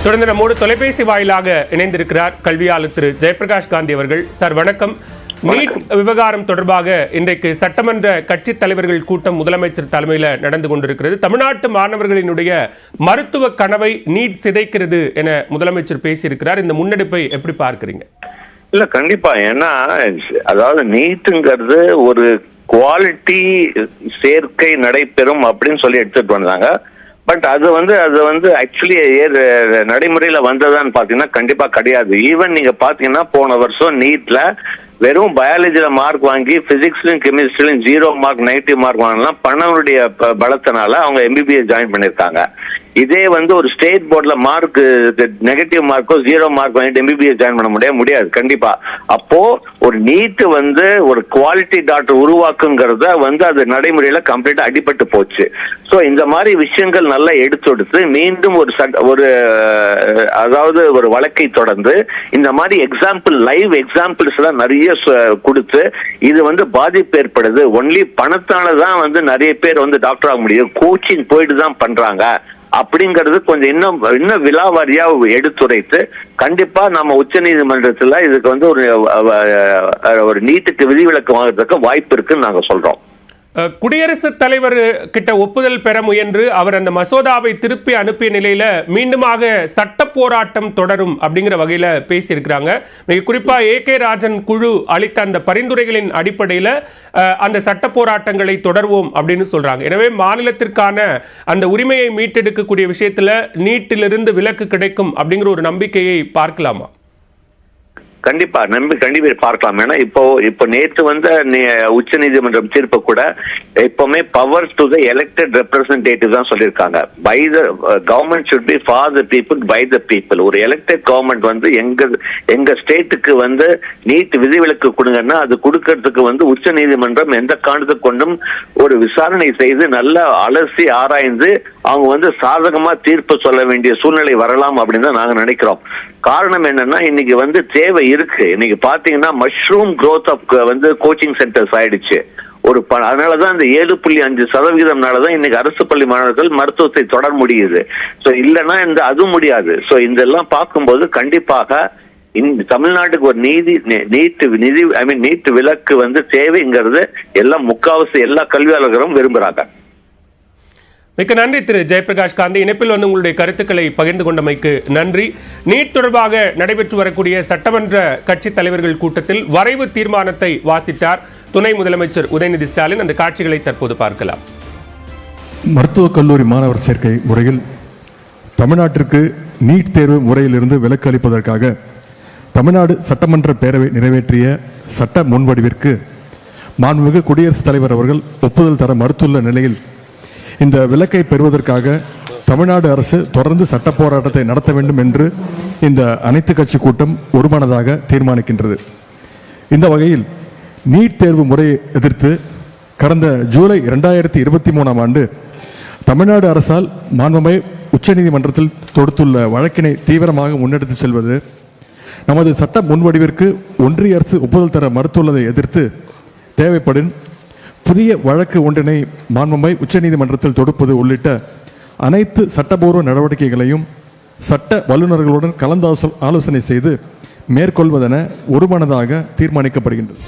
தொடர்ந்து நம்மோடு தொலைபேசி வாயிலாக இணைந்திருக்கிறார் கல்வியாளர் திரு ஜெயபிரகாஷ் காந்தி அவர்கள். சார் வணக்கம். நீட் விவகாரம் தொடர்பாக இன்றைக்கு சட்டமன்ற கட்சி தலைவர்கள் கூட்டம் முதலமைச்சர் தலைமையில் நடந்து கொண்டிருக்கிறது. தமிழ்நாட்டு மாணவர்களினுடைய மருத்துவ கனவை நீட் சிதைக்கிறது என முதலமைச்சர் பேசியிருக்கிறார். இந்த முன்னெடுப்பை எப்படி பார்க்கிறீங்க? இல்ல கண்டிப்பா, ஏன்னா அதாவது நீட்டுங்கிறது ஒரு குவாலிட்டி சேர்க்கை நடைபெறும் அப்படின்னு சொல்லி எடுத்துட்டு வந்தாங்க. பட் அது வந்து ஆக்சுவலி நடைமுறையில வந்ததான்னு பாத்தீங்கன்னா கண்டிப்பா கிடையாது. ஈவன் நீங்க பாத்தீங்கன்னா போன வருஷம் நீட்ல வெறும் பயாலஜில மார்க் வாங்கி பிசிக்ஸ்லயும் கெமிஸ்ட்ரிலையும் 0 மார்க் நெகட்டிவ் மார்க் வாங்கலாம் பணவனுடைய பலத்தினால அவங்க MBBS ஜாயின் பண்ணிருக்காங்க. இதே வந்து ஒரு ஸ்டேட் போர்ட்ல மார்க் நெகட்டிவ் மார்க்கோ 0 மார்க் வாங்கிட்டு MBBS ஜாயின் பண்ண முடியாது கண்டிப்பா. அப்போ ஒரு நீட் வந்து ஒரு குவாலிட்டி டாக்டர் உருவாக்குங்கிறத வந்து அது நடைமுறையில கம்ப்ளீட்டா அடிபட்டு போச்சு. ஸோ இந்த மாதிரி விஷயங்கள் நல்லா எடுத்துடுத்து மீண்டும் ஒரு அதாவது ஒரு வழக்கை தொடர்ந்து இந்த மாதிரி எக்ஸாம்பிள் லைவ் எக்ஸாம்பிள்ஸ் எல்லாம் நிறைய கொடுத்து இது வந்து பாதிப்பு ஏற்படுது. ஒன்லி பணத்தாலதான் வந்து நிறைய பேர் வந்து டாக்டர் ஆக முடியும், கோச்சிங் போயிட்டு தான் பண்றாங்க அப்படிங்கிறது கொஞ்சம் இன்னும் விலாவாரியா எடுத்துரைத்து கண்டிப்பா நம்ம உச்ச நீதிமன்றத்துல இதுக்கு வந்து ஒரு நீட்டுக்கு விதிவிலக்கு வாங்குறதுக்கு வாய்ப்பு இருக்குன்னு நாங்க சொல்றோம். குடியரசுத் தலைவர் கிட்ட ஒப்புதல் பெற முயன்று அவர் அந்த மசோதாவை திருப்பி அனுப்பிய நிலையில மீண்டுமாக சட்ட போராட்டம் தொடரும் அப்படிங்கிற வகையில பேசியிருக்கிறாங்க. மிக குறிப்பா AK ராஜன் குழு அளித்த அந்த பரிந்துரைகளின் அடிப்படையில அந்த சட்ட போராட்டங்களை தொடர்வோம் அப்படின்னு சொல்றாங்க. எனவே மாநிலத்திற்கான அந்த உரிமையை மீட்டெடுக்கக்கூடிய விஷயத்துல நீட்டிலிருந்து விலக்கு கிடைக்கும் அப்படிங்கிற ஒரு நம்பிக்கையை பார்க்கலாமா? கண்டிப்பா பார்க்கலாம். ஏன்னா இப்போ நேற்று வந்து உச்ச நீதிமன்றம் தீர்ப்பு கூட எப்பவுமே power to the elected representative தான் சொல்லியிருக்காங்க. By the government should be for the people by the people. ஒரு எலெக்டட் கவர்மெண்ட் வந்து எங்க ஸ்டேட்டுக்கு வந்து நீட் விதிவிலக்கு கொடுங்கன்னா அது கொடுக்கறதுக்கு வந்து உச்ச நீதிமன்றம் எந்த காரணத்தை கொண்டும் ஒரு விசாரணை செய்து நல்லா அலசி ஆராய்ந்து அவங்க வந்து சாதகமா தீர்ப்பு சொல்ல வேண்டிய சூழ்நிலை வரலாம் அப்படின்னு தான் நாங்க நினைக்கிறோம். காரணம் என்னன்னா இன்னைக்கு வந்து தேவை இருக்கு. இன்னைக்கு பாத்தீங்கன்னா மஷ்ரூம் growth ஆஃப் வந்து கோச்சிங் சென்டர்ஸ் ஆயிடுச்சு. அதனாலதான் இந்த 7.5% இன்னைக்கு அரசு பள்ளி மாணவர்கள் மருத்துவத்தை தொடர முடியுது. சோ இல்லைன்னா அது முடியாது. சோ இதெல்லாம் பார்க்கும்போது கண்டிப்பாக இந்த தமிழ்நாட்டுக்கு ஒரு நீட் விலக்கு வந்து தேவைங்கிறது எல்லாம் முக்காவாசி எல்லா கல்வியாளர்களும் விரும்புறாங்க. மிக்க நன்றி திரு ஜெயபிரகாஷ் காந்தி. இணைப்பில் வந்து உங்களுடைய கருத்துக்களை பகிர்ந்து கொண்டமைக்கு நன்றி. நீட் தொடர்பாக நடைபெற்று வரக்கூடிய சட்டமன்ற கட்சி தலைவர்கள் கூட்டத்தில் வரைவு தீர்மானத்தை வாசித்தார் துணை முதலமைச்சர் உதயநிதி ஸ்டாலின். அந்த காட்சிகளை தற்போது பார்க்கலாம். மருத்துவக் கல்லூரி மாணவர் சேர்க்கை முறையில் தமிழ்நாட்டிற்கு நீட் தேர்வு முறையிலிருந்து விலக்கு அளிப்பதற்காக தமிழ்நாடு சட்டமன்ற பேரவை நிறைவேற்றிய சட்ட முன்வடிவிற்கு மாண்புமிகு குடியரசுத் தலைவர் அவர்கள் ஒப்புதல் தர மறுத்துள்ள நிலையில் இந்த விலக்கை பெறுவதற்காக தமிழ்நாடு அரசு தொடர்ந்து சட்ட போராட்டத்தை நடத்த வேண்டும் என்று இந்த அனைத்து கட்சி கூட்டம் ஒருமனதாக தீர்மானிக்கின்றது. இந்த வகையில் நீட் தேர்வு முறையை எதிர்த்து கடந்த ஜூலை 2023 ஆண்டு தமிழ்நாடு அரசால் மாண்புமிகு உச்சநீதிமன்றத்தில் தொடுத்துள்ள வழக்கினை தீவிரமாக முன்னெடுத்து செல்வது, நமது சட்ட முன்வடிவிற்கு ஒன்றிய அரசு ஒப்புதல் தர மறுத்துள்ளதை எதிர்த்து தேவைப்படும் புதிய வழக்கு ஒன்றினை மாண்புமிகு உச்சநீதிமன்றத்தில் தொடுப்பது உள்ளிட்ட அனைத்து சட்டபூர்வ நடவடிக்கைகளையும் சட்ட வல்லுநர்களுடன் கலந்து ஆலோசனை செய்து மேற்கொள்வதென ஒருமனதாக தீர்மானிக்கப்படுகின்றது.